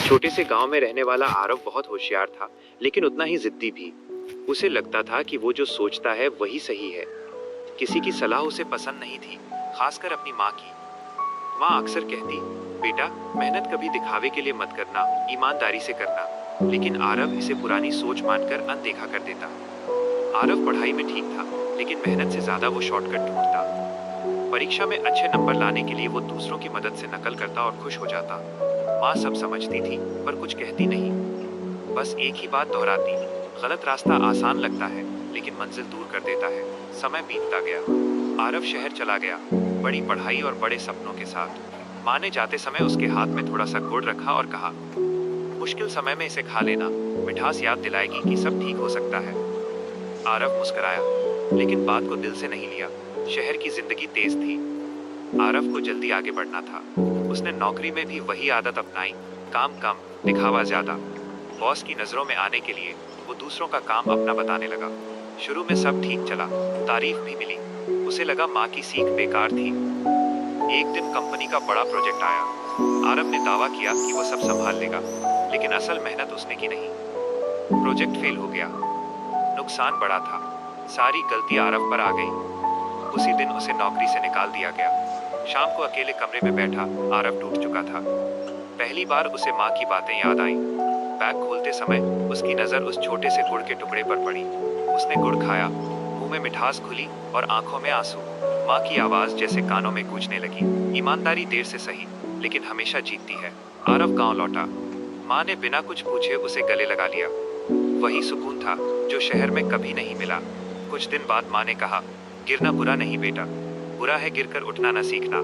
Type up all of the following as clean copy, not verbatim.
छोटे से गांव में रहने वाला आरव बहुत होशियार था, लेकिन उतना ही जिद्दी भी। उसे लगता था कि वो जो सोचता है वही सही है। किसी की सलाह उसे पसंद नहीं थी, खासकर अपनी माँ की। माँ अक्सर कहती, बेटा, मेहनत कभी दिखावे के लिए मत करना, ईमानदारी से करना। लेकिन आरव इसे पुरानी सोच मानकर अनदेखा कर देता। आरव पढ़ाई में ठीक था, लेकिन मेहनत से ज्यादा वो शॉर्टकट ढूंढता। परीक्षा में अच्छे नंबर लाने के लिए वो दूसरों की मदद से नकल करता और खुश हो जाता। माँ सब समझती थी, पर कुछ कहती नहीं। बस एक ही बात दोहराती, गलत रास्ता आसान लगता है, लेकिन मंजिल दूर कर देता है। समय बीतता गया। आरव शहर चला गया, बड़ी पढ़ाई और बड़े सपनों के साथ। माँ ने जाते समय उसके हाथ में थोड़ा सा गुड़ रखा और कहा, मुश्किल समय में इसे खा लेना, मिठास याद दिलाएगी कि सब ठीक हो सकता है। आरव मुस्कुराया, लेकिन बात को दिल से नहीं लिया। शहर की जिंदगी तेज थी। आरव को जल्दी आगे बढ़ना था। उसने नौकरी में भी वही आदत अपनाई, काम कम, दिखावा ज्यादा। बॉस की नजरों में आने के लिए वो दूसरों का काम अपना बताने लगा। शुरू में सब ठीक चला, तारीफ भी मिली। उसे लगा माँ की सीख बेकार थी। एक दिन कंपनी का बड़ा प्रोजेक्ट आया। आरव ने दावा किया कि वो सब संभाल लेगा, लेकिन असल मेहनत उसने की नहीं। प्रोजेक्ट फेल हो गया। नुकसान बड़ा था। सारी गलती आरव पर आ गई। उसी दिन उसे नौकरी से निकाल दिया गया। शाम को अकेले कमरे में बैठा आरव टूट चुका था। पहली बार उसे माँ की बातें याद आईं। बैग खोलते समय उसकी नजर उस छोटे से गुड़ के टुकड़े पर पड़ी। उसने गुड़ खाया, मुंह में मिठास खुली और आंखों में आंसू। माँ की आवाज जैसे कानों में गूंजने लगी, ईमानदारी देर से सही, लेकिन हमेशा जीतती है। आरव गांव लौटा। माँ ने बिना कुछ पूछे उसे गले लगा लिया। वही सुकून था जो शहर में कभी नहीं मिला। कुछ दिन बाद माँ ने कहा, गिरना बुरा नहीं बेटा, बुरा है गिरकर उठना न सीखना।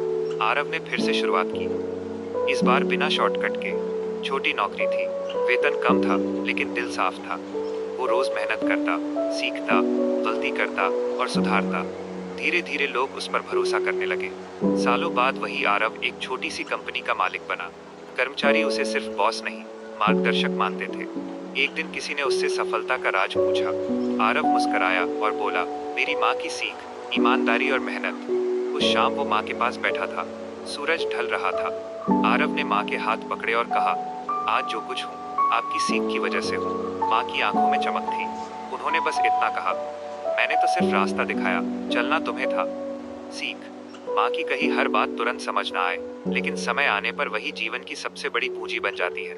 आरव ने फिर से शुरुआत की, इस बार बिना शॉर्टकट के। छोटी नौकरी थी, वेतन कम था, लेकिन दिल साफ था। वो रोज मेहनत करता, सीखता, गलती करता और सुधारता। धीरे धीरे लोग उस पर भरोसा करने लगे। सालों बाद वही आरव एक छोटी सी कंपनी का मालिक बना। कर्मचारी उसे सिर्फ बॉस नहीं, मार्गदर्शक मानते थे। एक दिन किसी ने उससे सफलता का राज पूछा। आरव मुस्कुराया और बोला, मेरी माँ की सीख, ईमानदारी और मेहनत। उस शाम वो माँ के पास बैठा था। सूरज ढल रहा था। आरव ने माँ के हाथ पकड़े और कहा, आज जो कुछ हूँ आपकी सीख की वजह से हूँ। माँ की आंखों में चमक थी। उन्होंने बस इतना कहा, मैंने तो सिर्फ रास्ता दिखाया, चलना तुम्हें था। सीख। माँ की कही हर बात तुरंत समझ ना आए, लेकिन समय आने पर वही जीवन की सबसे बड़ी पूंजी बन जाती है।